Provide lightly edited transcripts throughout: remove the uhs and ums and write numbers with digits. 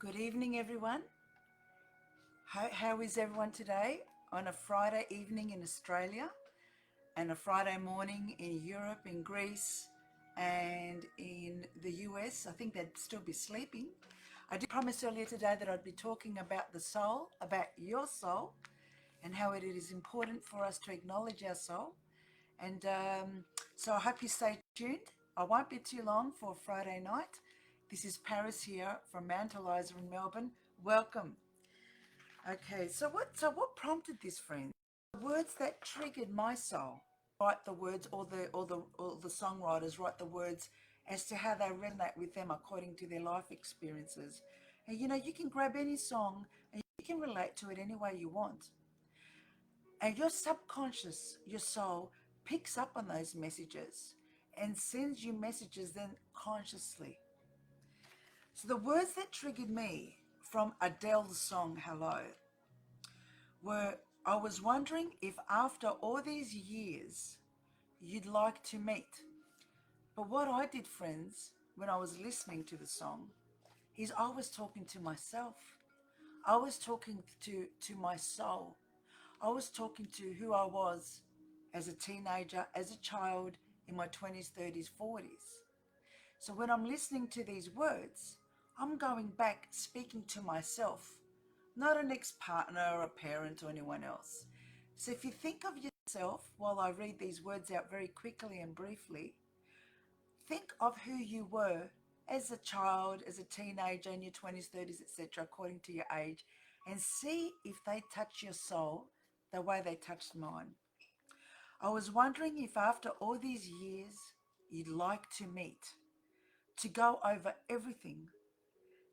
Good evening, everyone. How is everyone today on a Friday evening in Australia and a Friday morning in Europe, in Greece, and in the US? I think they'd still be sleeping. I did promise earlier today that I'd be talking about the soul, about your soul, and how it is important for us to acknowledge our soul. And so I hope you stay tuned. I won't be too long for Friday night. This is Paris here from Mount Eliza in Melbourne. Welcome. Okay, so what prompted this, friend? The words that triggered my soul. Write the words, or the songwriters write the words as to how they resonate with them according to their life experiences. And you can grab any song and you can relate to it any way you want. And your subconscious, your soul, picks up on those messages and sends you messages then consciously. So the words that triggered me from Adele's song Hello were, I was wondering if after all these years you'd like to meet. But what I did, friends, when I was listening to the song, is I was talking to myself. I was talking to my soul. I was talking to who I was as a teenager, as a child, in my 20s, 30s, 40s. So when I'm listening to these words, I'm going back speaking to myself, not an ex-partner or a parent or anyone else. So if you think of yourself, while I read these words out very quickly and briefly, think of who you were as a child, as a teenager, in your 20s, 30s, etc., according to your age, and see if they touch your soul the way they touched mine. I was wondering if after all these years you'd like to meet, to go over everything.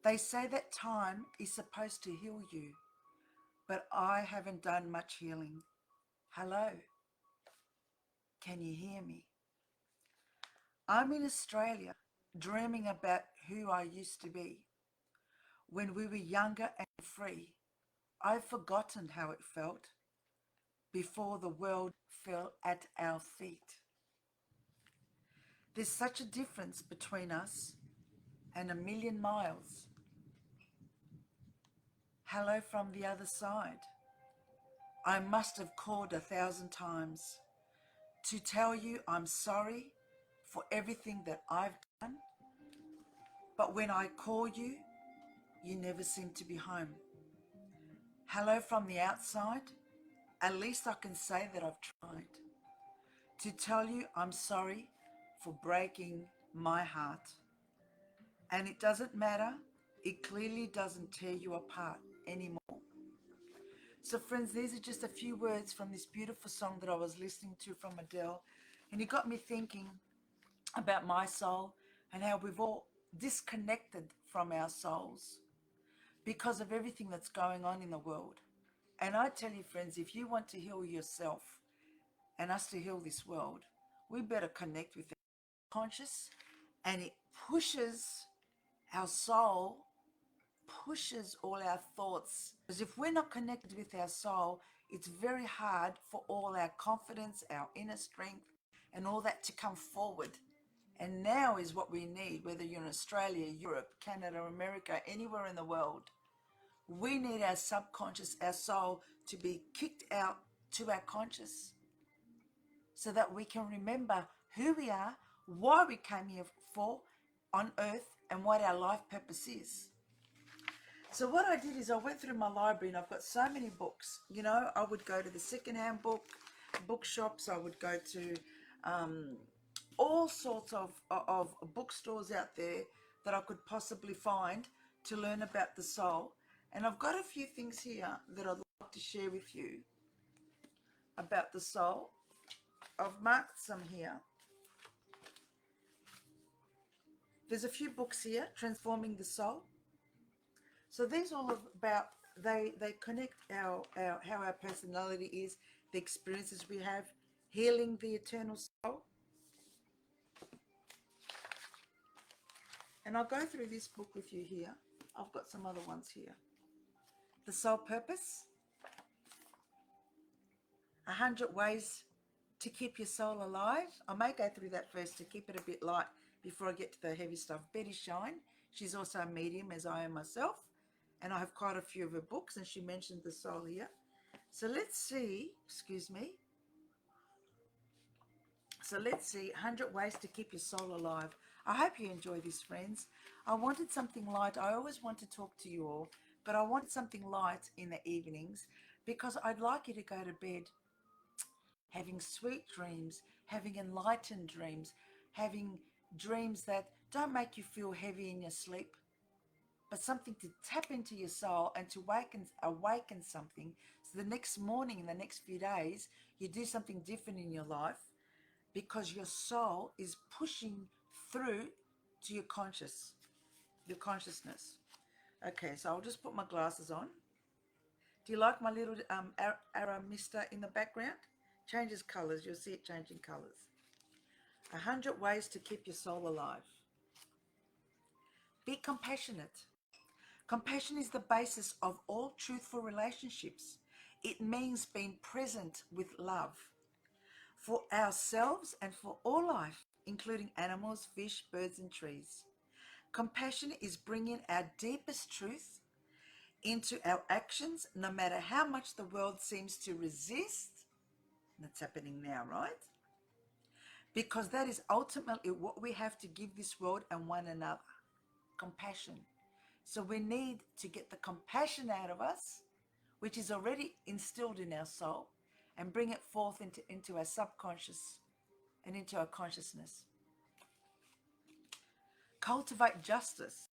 They say that time is supposed to heal you, but I haven't done much healing. Hello, can you hear me? I'm in Australia, dreaming about who I used to be. When we were younger and free, I've forgotten how it felt before the world fell at our feet. There's such a difference between us and a million miles. Hello from the other side. I must have called 1,000 times to tell you I'm sorry for everything that I've done. But when I call you, you never seem to be home. Hello from the outside. At least I can say that I've tried to tell you I'm sorry for breaking my heart. And it doesn't matter. It clearly doesn't tear you apart anymore. So friends, these are just a few words from this beautiful song that I was listening to from Adele. And it got me thinking about my soul and how we've all disconnected from our souls because of everything that's going on in the world. And I tell you, friends, if you want to heal yourself and us to heal this world, we better connect with our conscious, and it pushes our soul, pushes all our thoughts. Because if we're not connected with our soul, it's very hard for all our confidence, our inner strength, and all that to come forward. And now is what we need, whether you're in Australia, Europe, Canada, America, anywhere in the world. We need our subconscious, our soul, to be kicked out to our conscious so that we can remember who we are, why we came here for on earth, and what our life purpose is. So what I did is I went through my library, and I've got so many books. I would go to the secondhand bookshops. I would go to all sorts of bookstores out there that I could possibly find to learn about the soul. And I've got a few things here that I'd like to share with you about the soul. I've marked some here. There's a few books here, Transforming the Soul. So these all about, they connect how our personality is, the experiences we have, healing the eternal soul. And I'll go through this book with you here. I've got some other ones here. The Soul Purpose. 100 Ways to Keep Your Soul Alive. I may go through that first to keep it a bit light before I get to the heavy stuff. Betty Shine. She's also a medium, as I am myself. and I have quite a few of her books, and she mentioned the soul here. So let's see, excuse me. So let's see 100 ways to keep your soul alive. I hope you enjoy this, friends. I wanted something light. I always want to talk to you all, but I wanted something light in the evenings because I'd like you to go to bed having sweet dreams, having enlightened dreams, having dreams that don't make you feel heavy in your sleep, but something to tap into your soul and to awaken something. So the next morning, in the next few days, you do something different in your life because your soul is pushing through to your consciousness. Okay, so I'll just put my glasses on. Do you like my little arrow mister in the background? Changes colors. You'll see it changing colors. 100 ways to keep your soul alive. Be compassionate. Compassion is the basis of all truthful relationships. It means being present with love for ourselves and for all life, including animals, fish, birds, and trees. Compassion is bringing our deepest truth into our actions, no matter how much the world seems to resist. That's happening now, right? Because that is ultimately what we have to give this world and one another. Compassion. So we need to get the compassion out of us, which is already instilled in our soul, and bring it forth into our subconscious and into our consciousness. Cultivate justice.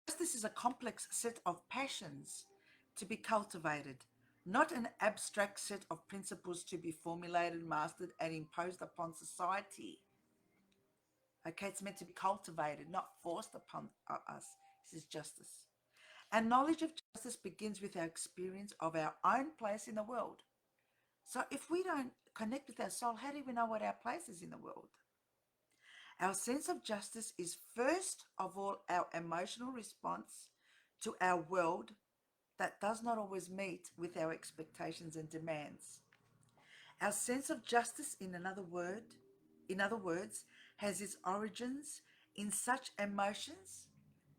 Justice is a complex set of passions to be cultivated, not an abstract set of principles to be formulated, mastered, and imposed upon society. Okay, it's meant to be cultivated, not forced upon us. This is justice. And knowledge of justice begins with our experience of our own place in the world. So if we don't connect with our soul, how do we know what our place is in the world? Our sense of justice is first of all our emotional response to our world that does not always meet with our expectations and demands. Our sense of justice, in other words, has its origins in such emotions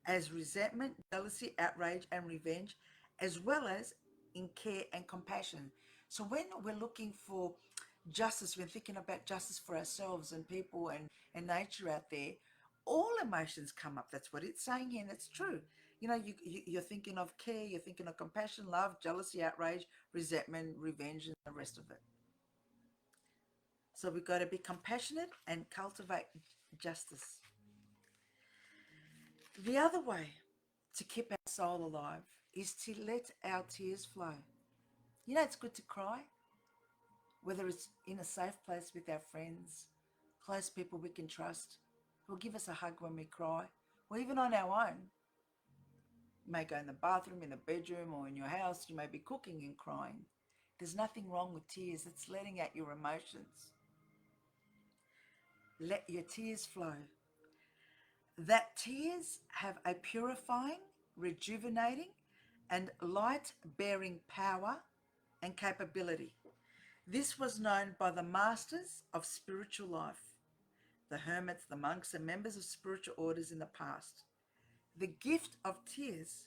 as resentment, jealousy, outrage, and revenge, as well as in care and compassion. So when we're looking for justice, when thinking about justice for ourselves and people and nature out there, all emotions come up. That's what it's saying here, and it's true. You know, you're thinking of care, you're thinking of compassion, love, jealousy, outrage, resentment, revenge, and the rest of it. So we've got to be compassionate and cultivate justice. The other way to keep our soul alive is to let our tears flow. You know, it's good to cry, whether it's in a safe place with our friends, close people we can trust, who'll give us a hug when we cry, or even on our own. You may go in the bathroom, in the bedroom, or in your house. You may be cooking and crying. There's nothing wrong with tears. It's letting out your emotions. Let your tears flow. That tears have a purifying, rejuvenating, and light-bearing power and capability. This was known by the masters of spiritual life, the hermits, the monks, and members of spiritual orders in the past. The gift of tears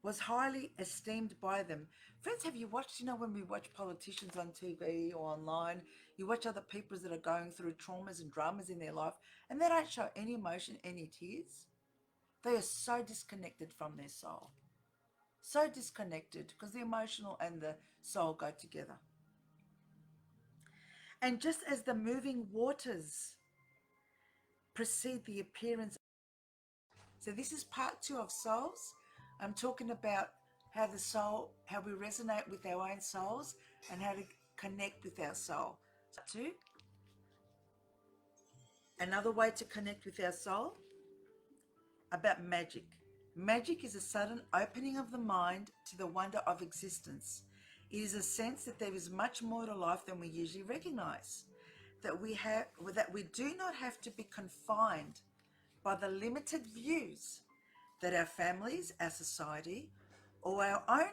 was highly esteemed by them. Friends, have you watched, when we watch politicians on TV or online, you watch other people that are going through traumas and dramas in their life, and they don't show any emotion, any tears? They are so disconnected from their soul. So disconnected because the emotional and the soul go together. And just as the moving waters precede the appearance. So this is part 2 of souls. I'm talking about how the soul, how we resonate with our own souls and how to connect with our soul. So 2, another way to connect with our soul, about magic. Magic is a sudden opening of the mind to the wonder of existence. It is a sense that there is much more to life than we usually recognize. That we do not have to be confined by the limited views that our families, our society, or our own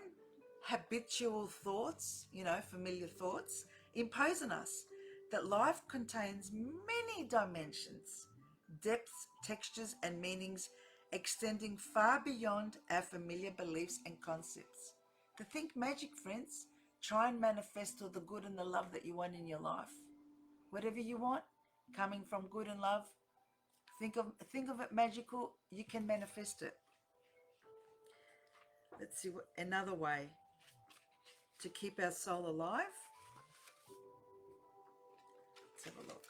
habitual thoughts, familiar thoughts, impose on us. That life contains many dimensions depths, textures, and meanings extending far beyond our familiar beliefs and concepts. To think magic, friends, try and manifest all the good and the love that you want in your life. Whatever you want, coming from good and love, think of it magical, you can manifest it. Let's see what another way to keep our soul alive. Let's have a look.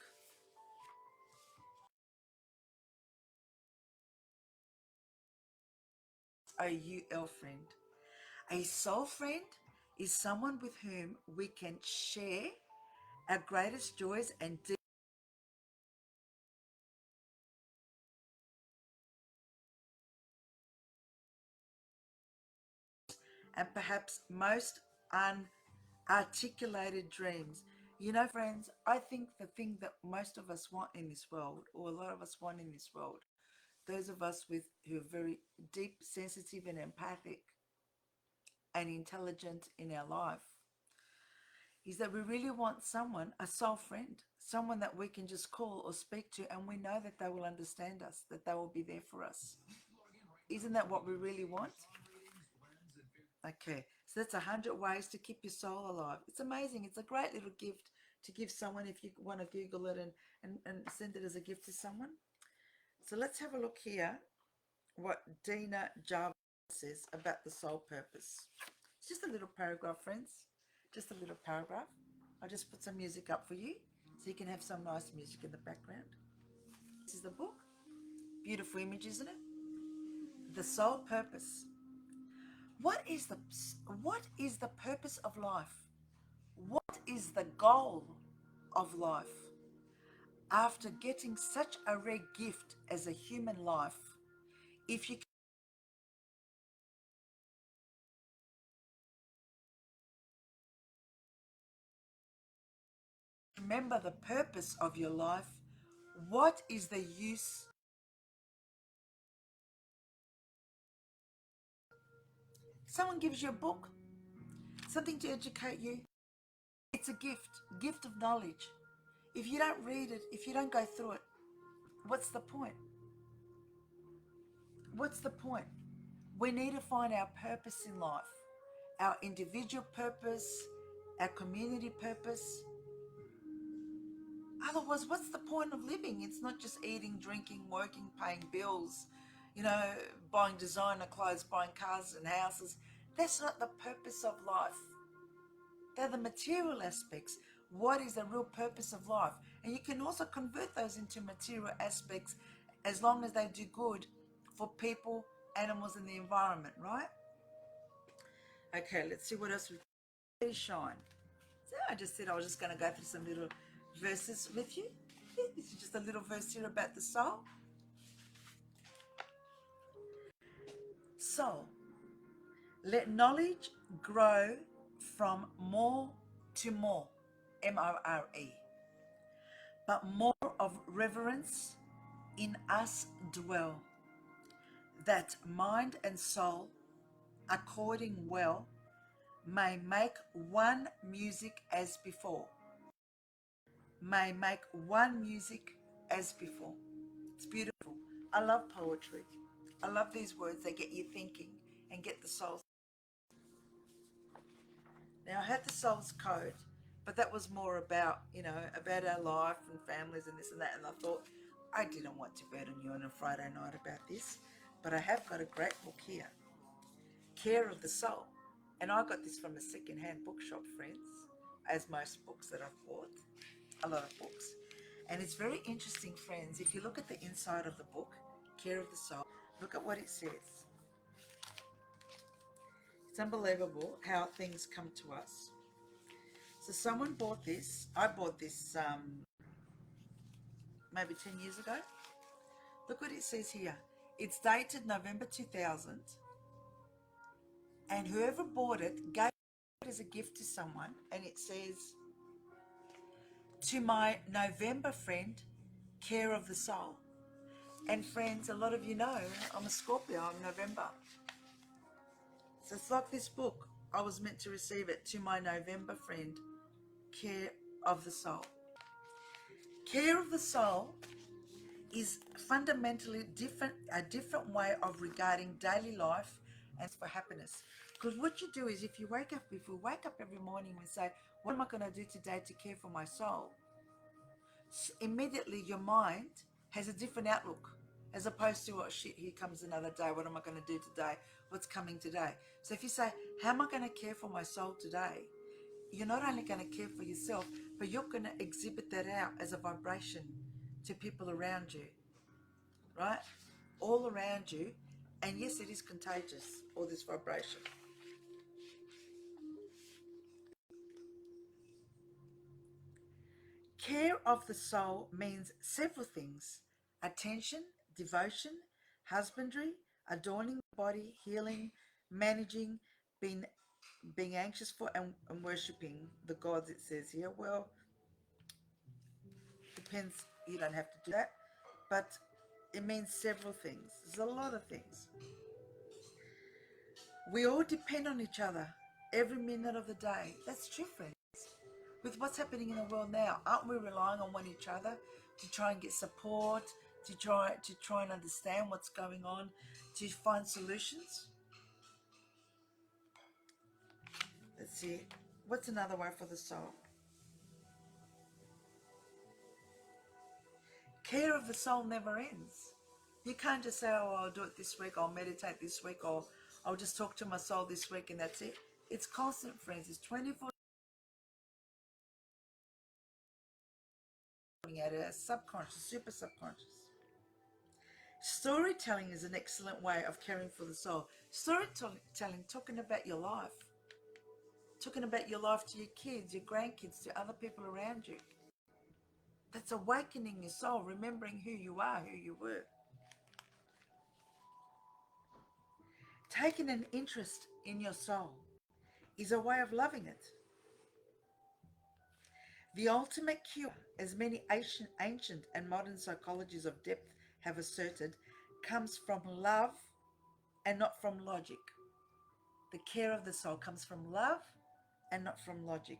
OUL friend. A soul friend is someone with whom we can share our greatest joys and perhaps most unarticulated dreams. You know, friends, I think the thing that most of us want in this world, or a lot of us want in this world, those of us who are very deep, sensitive, and empathic and intelligent in our life, is that we really want someone, a soul friend, someone that we can just call or speak to, and we know that they will understand us, that they will be there for us. Isn't that what we really want? Okay, so that's 100 ways to keep your soul alive. It's amazing. It's a great little gift to give someone if you want to Google it and send it as a gift to someone. So let's have a look here what Dina Jarvis says about the soul purpose. It's just a little paragraph, friends. Just a little paragraph. I'll just put some music up for you so you can have some nice music in the background. This is the book. Beautiful image, isn't it? The soul purpose. What is the purpose of life? What is the goal of life? After getting such a rare gift as a human life, if you remember the purpose of your life, what is the use? Someone gives you a book, something to educate you. It's a gift of knowledge. If you don't read it, if you don't go through it, what's the point? What's the point? We need to find our purpose in life, our individual purpose, our community purpose. Otherwise, what's the point of living? It's not just eating, drinking, working, paying bills, buying designer clothes, buying cars and houses. That's not the purpose of life. They're the material aspects. What is the real purpose of life? And you can also convert those into material aspects as long as they do good for people, animals, and the environment, right? Okay, let's see what else we shine. So I just said I was just going to go through some little verses with you. This is just a little verse here about the soul. Soul. Let knowledge grow from more to more, MORE, but more of reverence in us dwell, that mind and soul, according well, may make one music as before. May make one music as before. It's beautiful. I love poetry. I love these words. They get you thinking and get the soul. Now, I had the soul's code, but that was more about, about our life and families and this and that. And I thought, I didn't want to burden you on a Friday night about this, but I have got a great book here, Care of the Soul. And I got this from a second-hand bookshop, friends, as most books that I've bought, a lot of books. And it's very interesting, friends. If you look at the inside of the book, Care of the Soul, look at what it says. It's unbelievable how things come to us. So someone bought this. I bought this maybe 10 years ago. Look what it says here. It's dated November 2000. And whoever bought it gave it as a gift to someone. And it says, to my November friend, Care of the Soul. And friends, a lot of you know, I'm a Scorpio, I'm November. So it's like this book. I was meant to receive it to my November friend, Care of the Soul. Care of the Soul is fundamentally different, a different way of regarding daily life and for happiness. Because what you do is if we wake up every morning and say, what am I going to do today to care for my soul? Immediately your mind has a different outlook as opposed to, oh shit, here comes another day. What am I going to do today? What's coming today? So if you say, how am I going to care for my soul today? You're not only going to care for yourself, but you're going to exhibit that out as a vibration to people around you, right? All around you. And yes, it is contagious, all this vibration. Care of the soul means several things: attention, devotion, husbandry, adorning the body, healing, managing, being anxious for and worshipping the gods, it says here. Well, depends, you don't have to do that, but it means several things. There's a lot of things. We all depend on each other every minute of the day. That's true, friends. With what's happening in the world now, aren't we relying on one each other to try and get support, to try and understand what's going on, to find solutions? Let's see. What's another word for the soul? Care of the soul never ends. You can't just say, oh, I'll do it this week, I'll meditate this week, or I'll just talk to my soul this week and that's it. It's constant, friends. It's 24 out of our subconscious, super subconscious. Storytelling is an excellent way of caring for the soul. Storytelling, talking about your life. Talking about your life to your kids, your grandkids, to other people around you. That's awakening your soul, remembering who you are, who you were. Taking an interest in your soul is a way of loving it. The ultimate cure, as many ancient and modern psychologies of depth have asserted, comes from love and not from logic. The care of the soul comes from love and not from logic.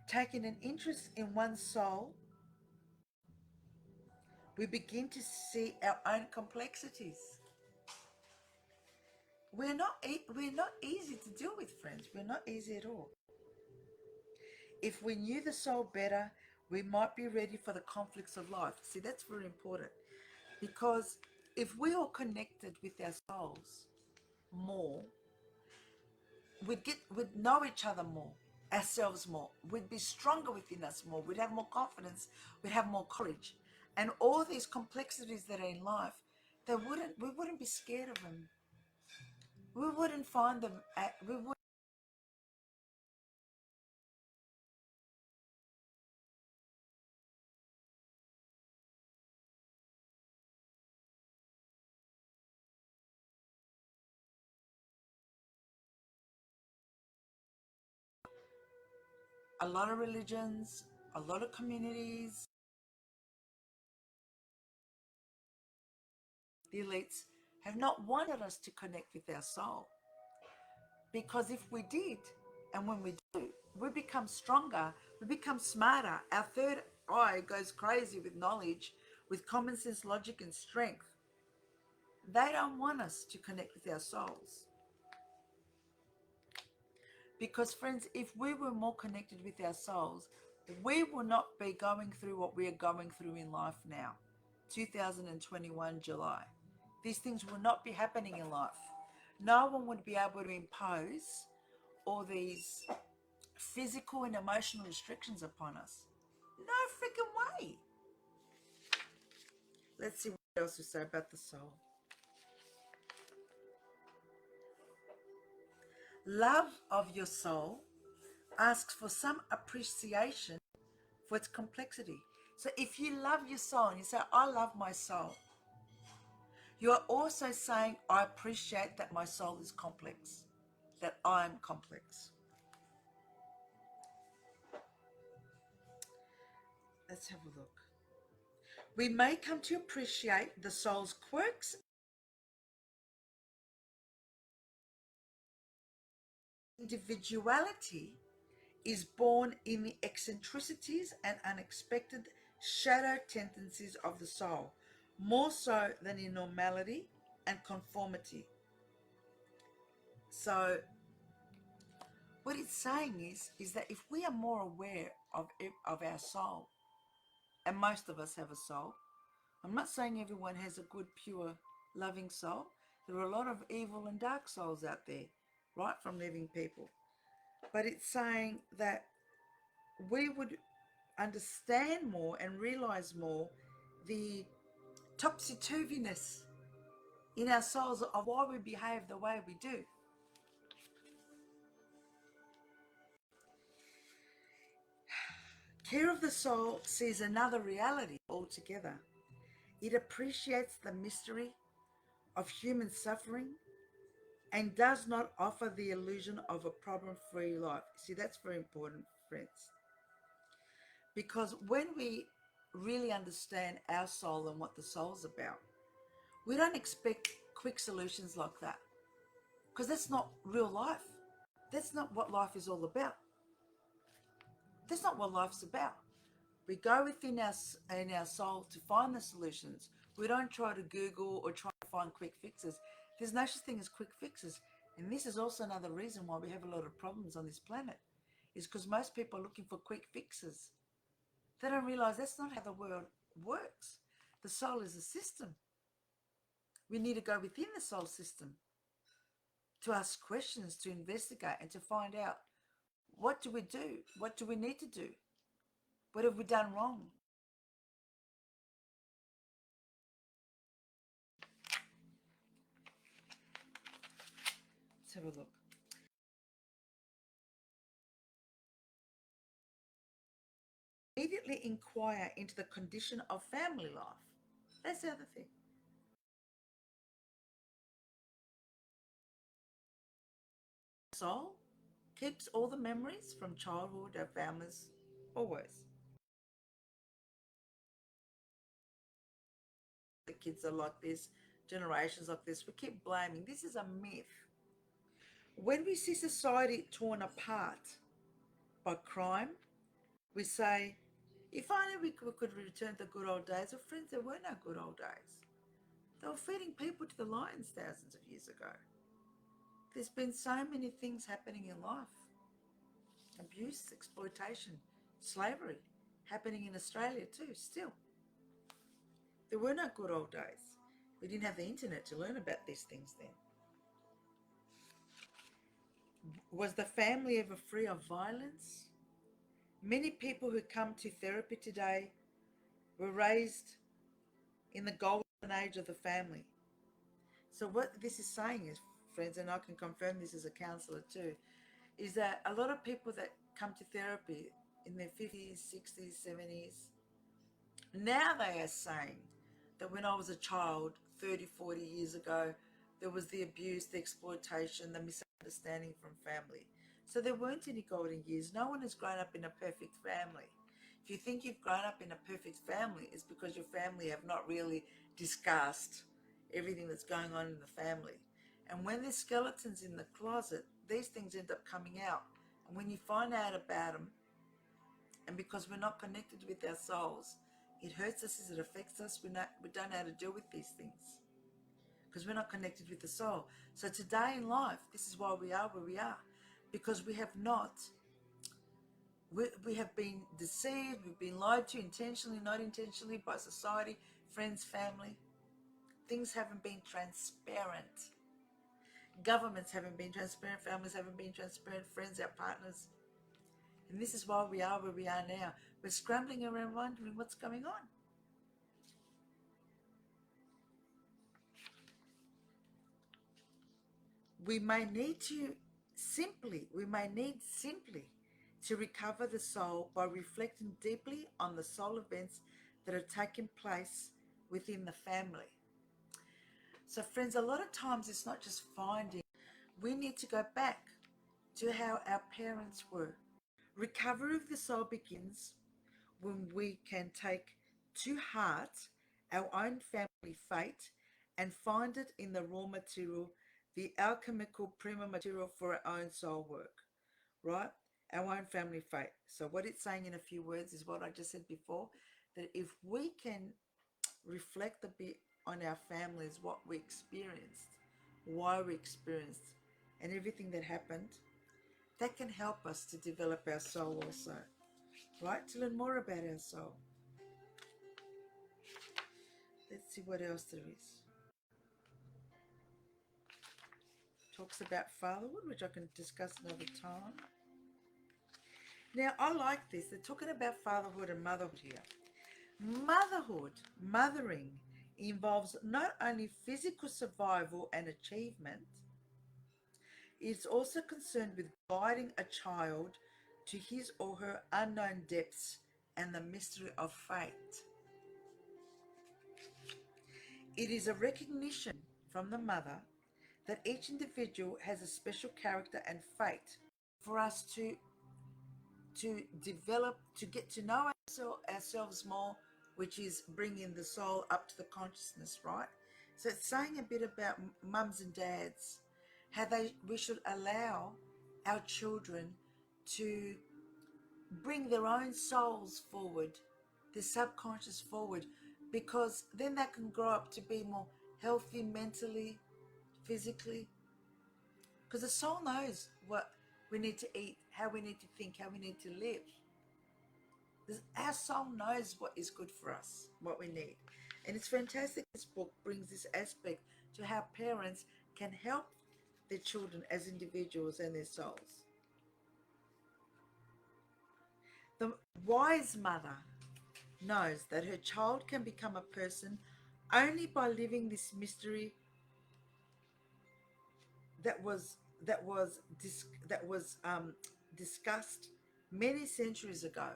Taking an interest in one's soul, we begin to see our own complexities. We're not easy to deal with, friends. We're not easy at all. If we knew the soul better, we might be ready for the conflicts of life. See, that's very important, because if we all connected with our souls more, we'd know each other more, ourselves more. We'd be stronger within us more. We'd have more confidence. We'd have more courage, and all these complexities that are in life, we wouldn't be scared of them. We wouldn't find them. We would a lot of religions, a lot of communities, the elites have not wanted us to connect with our soul. Because if we did, and when we do, we become stronger, we become smarter. Our third eye goes crazy with knowledge, with common sense, logic, and strength. They don't want us to connect with our souls. Because, friends, if we were more connected with our souls, we will not be going through what we are going through in life now. 2021 July. These things will not be happening in life. No one would be able to impose all these physical and emotional restrictions upon us. No freaking way. Let's see what else to say about the soul. Love of your soul asks for some appreciation for its complexity. So if you love your soul and you say, I love my soul, you are also saying, I appreciate that my soul is complex, that I'm complex. Let's have a look. We may come to appreciate the soul's quirks. Individuality is born in the eccentricities and unexpected shadow tendencies of the soul, more so than in normality and conformity. So what it's saying is that if we are more aware of our soul, and most of us have a soul. I'm not saying everyone has a good, pure, loving soul. There are a lot of evil and dark souls out there, right, from living people. But it's saying that we would understand more and realize more the topsy-turviness in our souls of why we behave the way we do. Care of the soul sees another reality altogether. It appreciates the mystery of human suffering and does not offer the illusion of a problem-free life. See, that's very important, friends, because when we really understand our soul and what the soul's about, we don't expect quick solutions like that, because that's not real life. That's not what life is all about. That's not what life's about. We go within in our soul to find the solutions. We don't try to Google or try to find quick fixes. There's no such thing as quick fixes. And this is also another reason why we have a lot of problems on this planet, is because most people are looking for quick fixes. They don't realize that's not how the world works. The soul is a system. We need to go within the soul system to ask questions, to investigate, and to find out, what do we do? What do we need to do? What have we done wrong? Let's have a look. Immediately inquire into the condition of family life. That's the other thing. Soul keeps all the memories from childhood, our families, always. The kids are like this, generations like this. We keep blaming. This is a myth. When we see society torn apart by crime, we say, if only we could return to the good old days. Well, friends, there were no good old days. They were feeding people to the lions thousands of years ago. There's been so many things happening in life. Abuse, exploitation, slavery, happening in Australia too, still. There were no good old days. We didn't have the internet to learn about these things then. Was the family ever free of violence? Many people who come to therapy today were raised in the golden age of the family. So what this is saying is, friends, and I can confirm this as a counsellor too, is that a lot of people that come to therapy in their 50s, 60s, 70s, now they are saying that when I was a child 30, 40 years ago, there was the abuse, the exploitation, the misunderstanding from family. So there weren't any golden years. No one has grown up in a perfect family. If you think you've grown up in a perfect family, it's because your family have not really discussed everything that's going on in the family. And when there's skeletons in the closet, these things end up coming out. And when you find out about them, and because we're not connected with our souls, it hurts us as it affects us. We don't know how to deal with these things because we're not connected with the soul. So today in life, this is why we are where we are, because we have been deceived, we've been lied to intentionally, not intentionally, by society, friends, family. Things haven't been transparent. Governments haven't been transparent, families haven't been transparent, friends, our partners. And this is why we are where we are now. We're scrambling around wondering what's going on. We may need simply to recover the soul by reflecting deeply on the soul events that have taken place within the family. So friends, a lot of times it's not just finding, we need to go back to how our parents were. Recovery of the soul begins when we can take to heart our own family fate and find it in the raw material, the alchemical prima material for our own soul work, right? Our own family fate. So what it's saying in a few words is what I just said before. that if we can reflect a bit on our families, what we experienced, why we experienced, and everything that happened, that can help us to develop our soul also, right? To learn more about our soul. Let's see what else there is. Talks about fatherhood, which I can discuss another time. Now, I like this. They're talking about fatherhood and motherhood here. Motherhood, mothering, involves not only physical survival and achievement, it's also concerned with guiding a child to his or her unknown depths and the mystery of fate. It is a recognition from the mother that each individual has a special character and fate for us to develop, to get to know ourselves more, which is bringing the soul up to the consciousness, right? So it's saying a bit about mums and dads, how we should allow our children to bring their own souls forward, their subconscious forward, because then they can grow up to be more healthy mentally, physically, because the soul knows what we need to eat, how we need to think, how we need to live. Our soul knows what is good for us, what we need. And it's fantastic this book brings this aspect to how parents can help their children as individuals and their souls. The wise mother knows that her child can become a person only by living this mystery that was discussed many centuries ago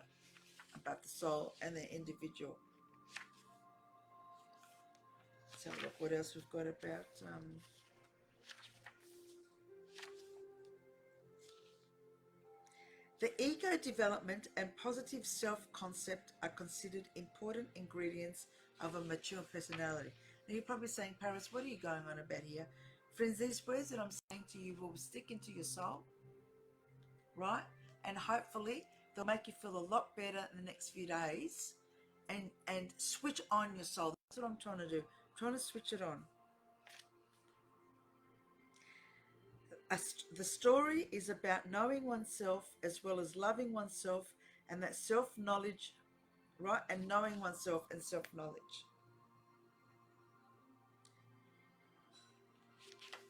about the soul and the individual. So look what else we've got about the ego development and positive self-concept are considered important ingredients of a mature personality. Now you're probably saying, Paris, what are you going on about here? Friends, these words that I'm saying to you will stick into your soul, right? And hopefully they'll make you feel a lot better in the next few days and switch on your soul. That's what I'm trying to do. I'm trying to switch it on. The story is about knowing oneself as well as loving oneself, and that self-knowledge, right? And knowing oneself and self-knowledge.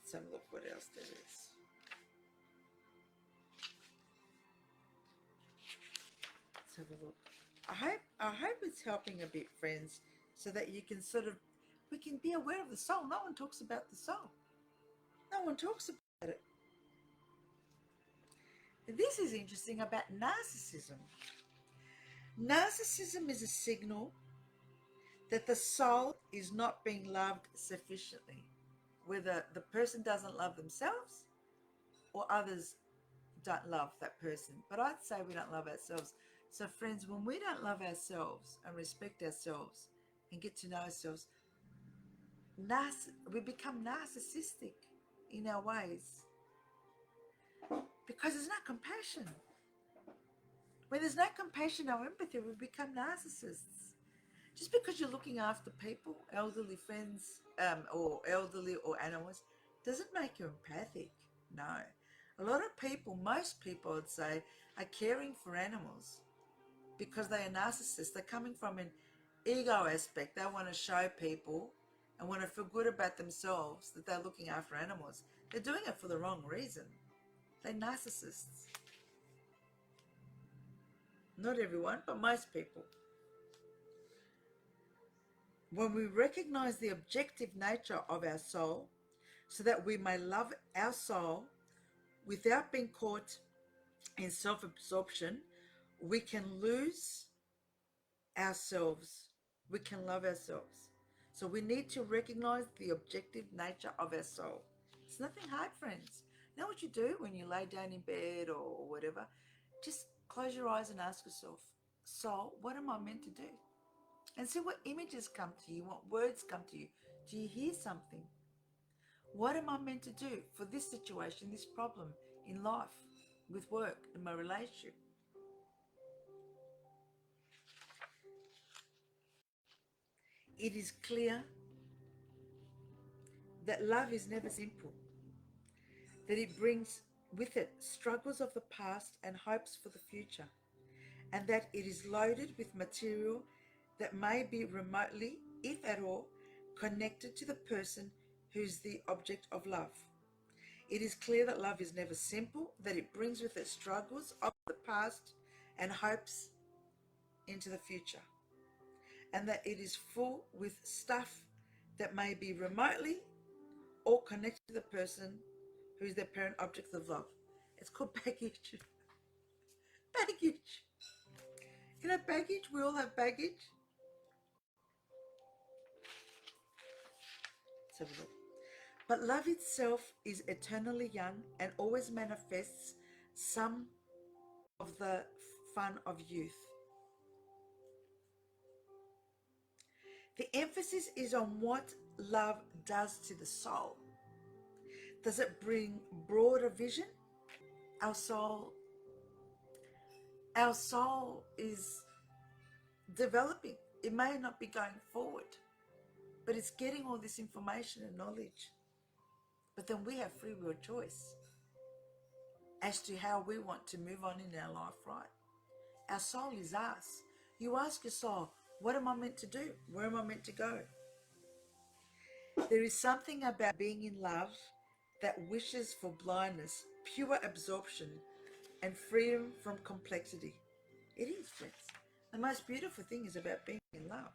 So look what else there is. Let's have a look. I hope it's helping a bit, friends, so that you can we can be aware of the soul. No one talks about the soul. No one talks about it. This is interesting about narcissism. Narcissism is a signal that the soul is not being loved sufficiently, whether the person doesn't love themselves or others don't love that person. But I'd say we don't love ourselves. So friends, when we don't love ourselves and respect ourselves and get to know ourselves, we become narcissistic in our ways because there's no compassion. When there's no compassion or empathy, we become narcissists. Just because you're looking after people, elderly friends, or elderly or animals, doesn't make you empathic. No. A lot of people, most people, I'd say, are caring for animals because they are narcissists. They're coming from an ego aspect. They want to show people and want to feel good about themselves that they're looking after animals. They're doing it for the wrong reason. They're narcissists. Not everyone, but most people. When we recognize the objective nature of our soul, so that we may love our soul without being caught in self-absorption, we can lose ourselves. We can love ourselves. So we need to recognize the objective nature of our soul. It's nothing hard, friends. You know what you do when you lay down in bed or whatever? Just close your eyes and ask yourself, soul, what am I meant to do? And see what images come to you, what words come to you. Do you hear something? What am I meant to do for this situation, this problem in life, with work, in my relationship? it is clear that love is never simple, that it brings with it struggles of the past and hopes for the future, and that it is loaded with material that may be remotely, if at all, connected to the person who's the object of love. It is clear that love is never simple, that it brings with it struggles of the past and hopes into the future, and that it is full with stuff that may be remotely or connected to the person who is the parent object of love. It's called baggage. Baggage. You know, baggage, we all have baggage. Let's have a look. But love itself is eternally young and always manifests some of the fun of youth. The emphasis is on what love does to the soul. Does it bring broader vision? Our soul, our soul is developing. It may not be going forward, but it's getting all this information and knowledge. But then we have free will choice as to how we want to move on in our life, right? Our soul is us. You ask your soul, what am I meant to do? Where am I meant to go? There is something about being in love that wishes for blindness, pure absorption, and freedom from complexity. It is, friends. The most beautiful thing is about being in love.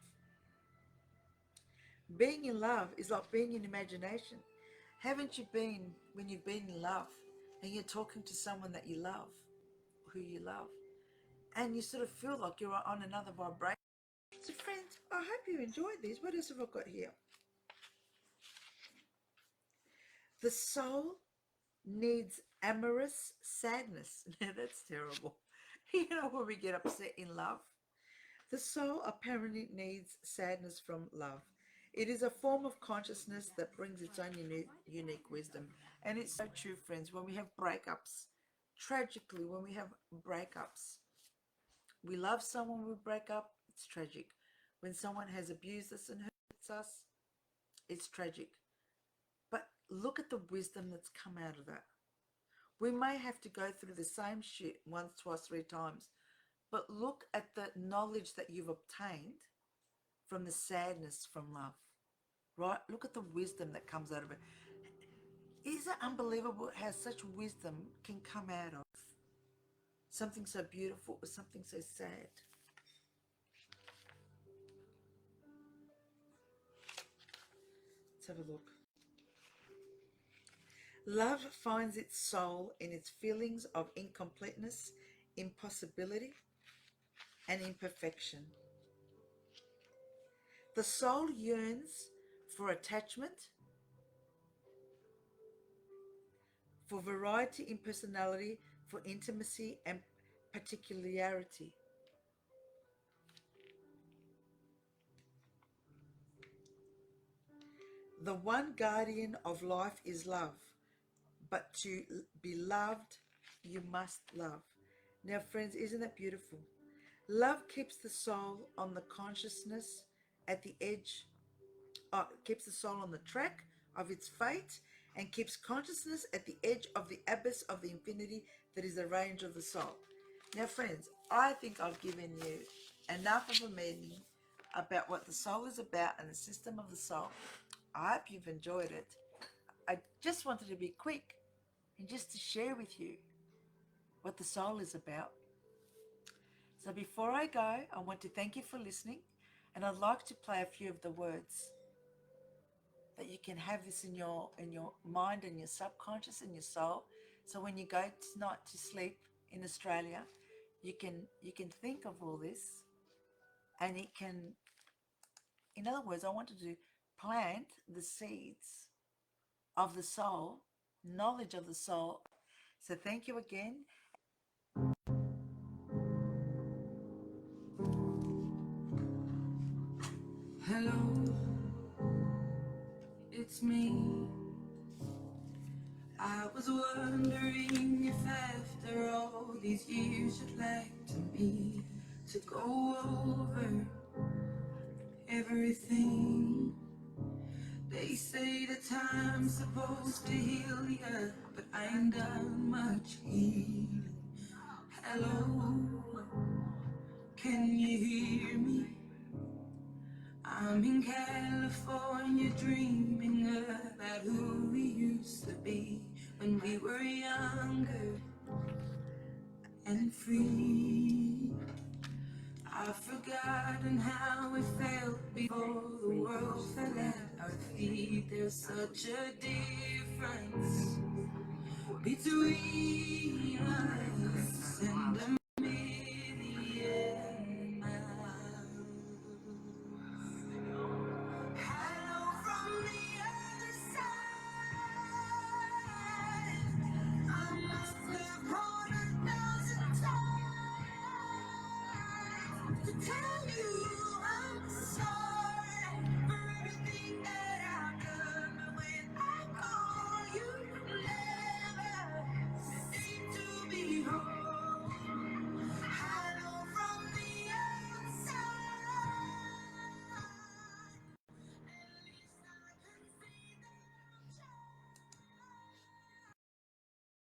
Being in love is like being in imagination. Haven't you been, when you've been in love and you're talking to someone that you love, who you love, and you sort of feel like you're on another vibration? So friends, I hope you enjoyed this. What else have I got here? The soul needs amorous sadness. Now that's terrible. You know, when we get upset in love. The soul apparently needs sadness from love. It is a form of consciousness that brings its own unique wisdom. And it's so true, friends. When we have breakups, tragically, when we have breakups, we love someone, we break up, it's tragic. When someone has abused us and hurts us, it's tragic. But look at the wisdom that's come out of that. We may have to go through the same shit once, twice, three times, but look at the knowledge that you've obtained from the sadness from love, right? Look at the wisdom that comes out of it. Is it unbelievable how such wisdom can come out of something so beautiful or something so sad? Let's have a look. Love finds its soul in its feelings of incompleteness, impossibility, and imperfection. The soul yearns for attachment, for variety in personality, for intimacy and particularity. The one guardian of life is love, but to be loved, you must love. Now, friends, isn't that beautiful? Love keeps the soul on the consciousness at the edge, keeps the soul on the track of its fate, and keeps consciousness at the edge of the abyss of the infinity that is the range of the soul. Now, friends, I think I've given you enough of a meaning about what the soul is about and the system of the soul. I hope you've enjoyed it. I just wanted to be quick and just to share with you what the soul is about. So before I go, I want to thank you for listening, and I'd like to play a few of the words that you can have this in your mind and your subconscious and your soul. So when you go tonight to sleep in Australia, you can think of all this, and it can, in other words, I wanted to plant the seeds of the soul, knowledge of the soul. So thank you again. Hello, it's me. I was wondering if after all these years you'd like to me to go over everything. They say that time's supposed to heal ya, but I ain't done much healing. Hello, can you hear me? I'm in California dreaming about who we used to be when we were younger and free. I've forgotten how it felt before the world fell at our feet. There's such a difference between us and a